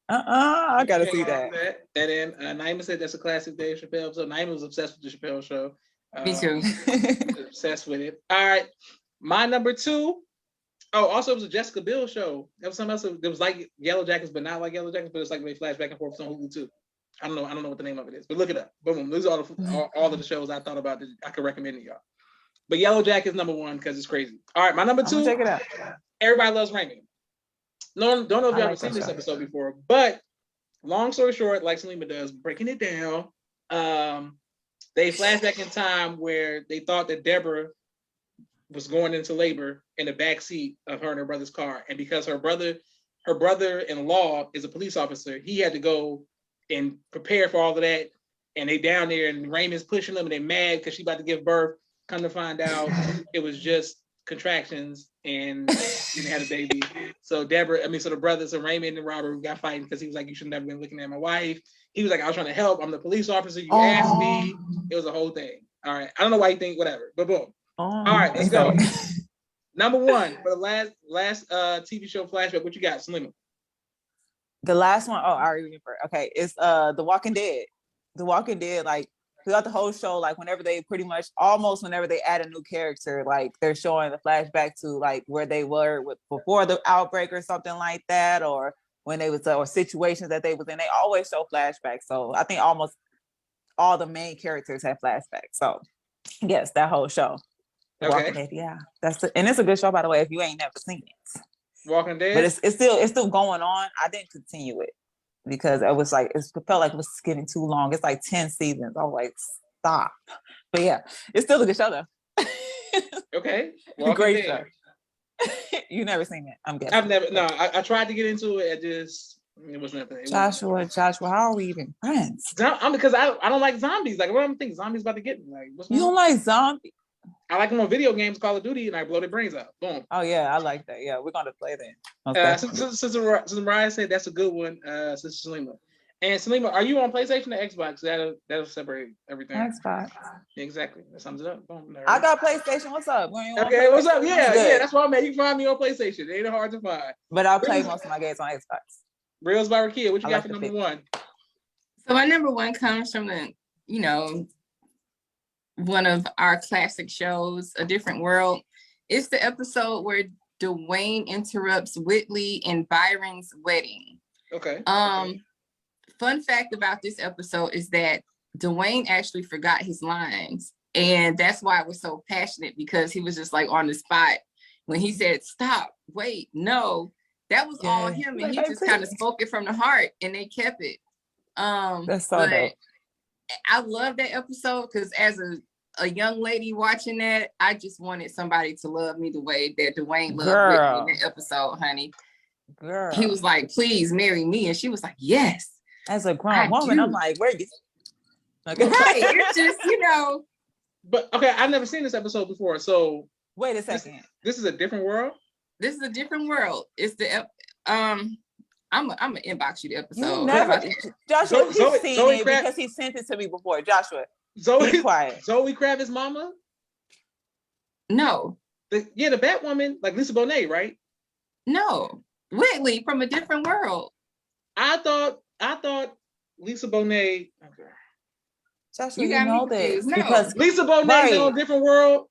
I gotta see that. And then Naima said that's a classic Dave Chappelle episode. Naima was obsessed with the Chappelle show. Me too. Obsessed with it. All right. My number 2. Oh, also it was a Jessica Biel show. There was something else. It was like Yellow Jackets, but not like Yellow Jackets, but it's like they flash back and forth on Hulu too. I don't know what the name of it is, but look it up. Boom. These are all of the shows I thought about that I could recommend to y'all. But Yellow Jackets number 1 because it's crazy. All right, my number 2. Check it out. Everybody Loves Raymond. No, don't know if y'all have seen this episode before, but long story short, like Salima does, breaking it down. They flash back in time where they thought that Deborah was going into labor in the back seat of her and her brother's car, and because her brother-in-law is a police officer, he had to go and prepare for all of that. And they down there, and Raymond's pushing them, and they're mad because she's about to give birth. Come to find out, it was just contractions and had a baby. So the brothers, so Raymond and Robert got fighting because he was like, you should never been looking at my wife. He was like, I was trying to help. I'm the police officer. You asked me. It was a whole thing. All right. I don't know why you think whatever, but boom. All right, let's go. Number one for the last TV show flashback. What you got, Salima? The last one. Oh, I already remember. Okay, it's The Walking Dead. The Walking Dead, like throughout the whole show, like whenever they add a new character, like they're showing the flashback to like where they were before the outbreak or something like that, or when they was or situations that they was in. They always show flashbacks. So I think almost all the main characters have flashbacks. So yes, that whole show. The Walking Dead, yeah, and it's a good show, by the way. If you ain't never seen it, Walking Dead, but it's still going on. I didn't continue it because it felt like it was getting too long. It's like 10 seasons. I was like, stop. But yeah, it's still a good show though. Okay, great show. You never seen it? I'm guessing. I've never. No, I tried to get into it. It was nothing. Joshua, how are we even friends? Because I don't like zombies. Like, what do I think zombies about to get me? Like, you don't like zombies? I like them on video games, Call of Duty, and I blow their brains out. Boom. Oh yeah, I like that. Yeah, we're gonna play that. Since Mariah said that's a good one, Sister Salima. And Salima, are you on PlayStation or Xbox? That'll separate everything. Xbox. Exactly. That sums it up. Boom. I got PlayStation. What's up? Okay, what's up? Yeah. That's why, man. You can find me on PlayStation. It ain't hard to find. But I'll play most of my games on Xbox. Reels by Rakia, what you got for number one? So my number one comes from one of our classic shows, A Different World. It's the episode where Dwayne interrupts Whitley and Byron's wedding. Okay. Fun fact about this episode is that Dwayne actually forgot his lines. And that's why it was so passionate, because he was just like on the spot. When he said, stop, wait, no, that was all him. And he just kind of spoke it from the heart, and they kept it. That's so dope. I love that episode because as a young lady watching that, I just wanted somebody to love me the way that Dwayne loved me in that episode, honey. Girl. He was like, please marry me. And she was like, yes. As a grown woman, I'm like, where you? Okay. Right. It's just, But okay, I've never seen this episode before. So wait a second. This is a different world? This is a different world. It's the I'm gonna inbox you the episode. You never, Joshua, he's seen it because he sent it to me before. Joshua, be quiet. Zoe Kravitz's mama? No. The Batwoman, like Lisa Bonet, right? No, Whitley from A Different World. I thought Lisa Bonet. Okay. Joshua, you know this because Lisa Bonet is on A Different World.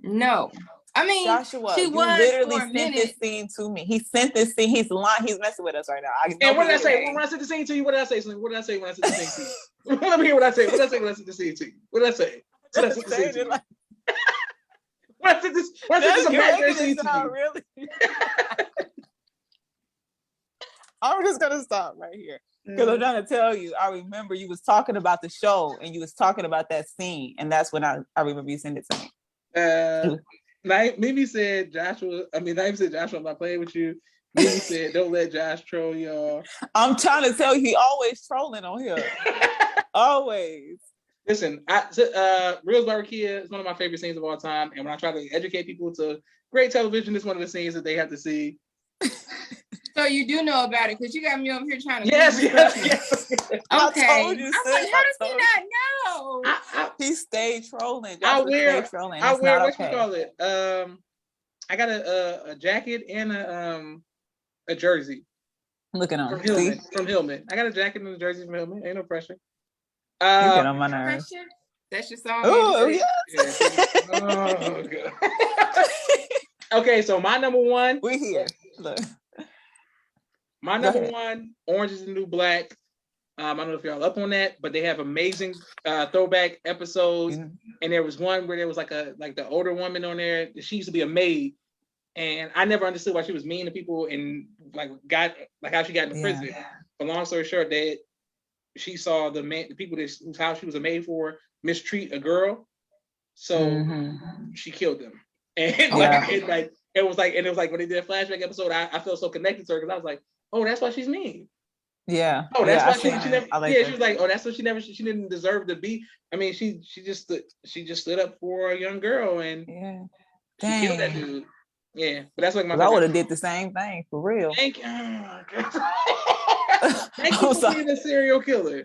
No. I mean, Joshua, she literally sent this scene to me. He sent this scene. He's messing with us right now. And what did I say? When I sent the scene to you, what did I say? What did I say when I sent the scene to you? Let me hear what I say. What did I say when I sent the scene to you? What did I say? What did I send the scene to you? When I sent this imaginary scene to you. Really? I'm just gonna stop right here. Because I'm trying to tell you, I remember you was talking about the show and you was talking about that scene, and that's when I remember you sent it to me. Mimi said, Joshua, I'm not playing with you. Mimi said, don't let Josh troll y'all. I'm trying to tell you, he always trolling on here. Always. Listen, Reels by Rakia is one of my favorite scenes of all time. And when I try to educate people to great television, it's one of the scenes that they have to see. So you do know about it because you got me over here trying to. Yes. Okay. I told you, I'm like, how does he not know? He stayed trolling. I wear what you call it? I got a jacket and a jersey. Look at him. From Hillman. I got a jacket and a jersey from Hillman. Ain't no pressure. You get on my nerves. That's your song. Oh yes. Oh god. Okay, so my number one. We here. Look. My number one, Orange is the New Black. I don't know if y'all up on that, but they have amazing throwback episodes. Mm-hmm. And there was one where there was like the older woman on there. She used to be a maid, and I never understood why she was mean to people and how she got in prison. But long story short, that she saw the people whose house she was a maid for mistreat a girl, so she killed them. And it was like when they did a flashback episode, I felt so connected to her because I was like, oh, that's why she's mean. Yeah. Oh, that's why she never. She was like, oh, that's what she didn't deserve to be. I mean, she just stood up for a young girl, and She killed that dude. Yeah, but that's like my. I would have did the same thing for real. Thank you. Thank you for being a serial killer.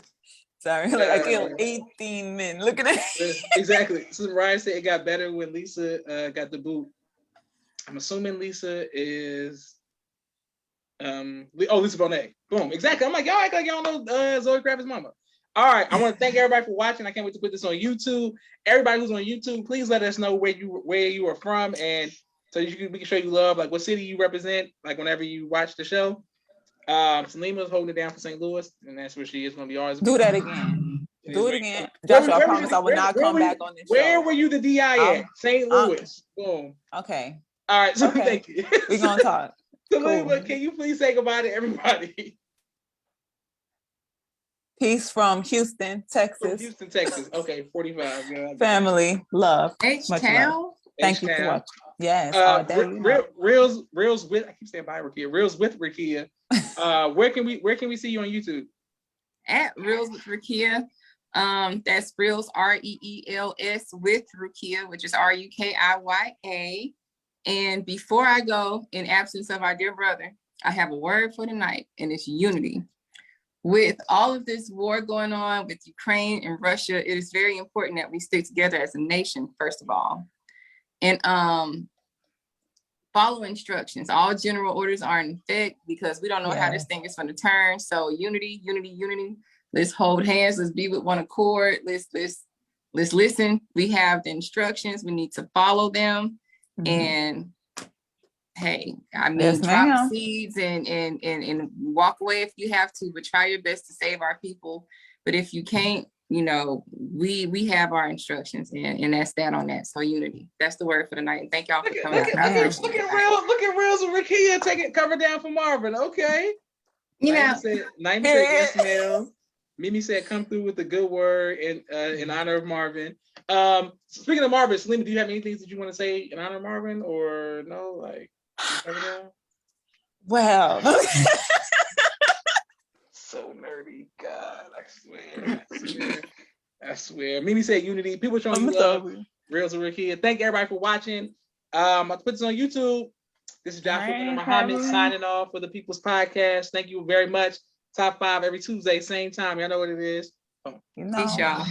Sorry, like I killed 18 men. Look at that. Exactly. So Ryan said it got better when Lisa got the boot. I'm assuming Lisa is Lisa Bonet. Boom. Exactly. I'm like, y'all act like y'all know Zoe Kravitz mama. All right. I want to thank everybody for watching. I can't wait to put this on YouTube. Everybody who's on YouTube, please let us know where you are from, and so we can show you love, like what city you represent, like whenever you watch the show. Salima's holding it down for St. Louis, and that's where she is going to be always. Do that again. Do it again. Joshua, I promise I will not come back on this show. Where were you the DI at? St. Louis. Boom. Okay. All right. So thank you. We're going to talk. Salima, cool. Can you please say goodbye to everybody? Peace from Houston, Texas. From Houston, Texas. Okay, 45. Yeah, family, love. H-Town. Thank you for watching. Yes. Reels with, I keep saying bye, Rakia. Reels with Rakia. Where can we see you on YouTube? At Reels with Rakia. That's Reels REELS with Rukia, which is RUKIYA. And before I go, in absence of our dear brother, I have a word for tonight, and it's unity. With all of this war going on with Ukraine and Russia, it is very important that we stick together as a nation, first of all. And follow instructions. All general orders are in effect because we don't know how this thing is going to turn. So unity, unity, unity. Let's hold hands. Let's be with one accord. Let's listen. We have the instructions. We need to follow them. And hey, I mean, drop seeds and walk away if you have to, but try your best to save our people. But if you can't, we have our instructions, and that's that on that. So unity. That's the word for the night. And thank y'all for coming. Look at Reels and Rakia taking cover down for Marvin. Okay. Naima said yes, ma'am. Mimi said come through with a good word in honor of Marvin. Speaking of Marvin, Salima, do you have anything that you want to say in honor of Marvin, or no? Like, well, so nerdy, God, I swear. Mimi said unity. People showing you love. Reels and Rakia. Thank everybody for watching. I'll put this on YouTube. This is Joshua Muhammad signing off for the People's Podcast. Thank you very much. Top 5 every Tuesday, same time. Y'all know what it is. Peace, y'all.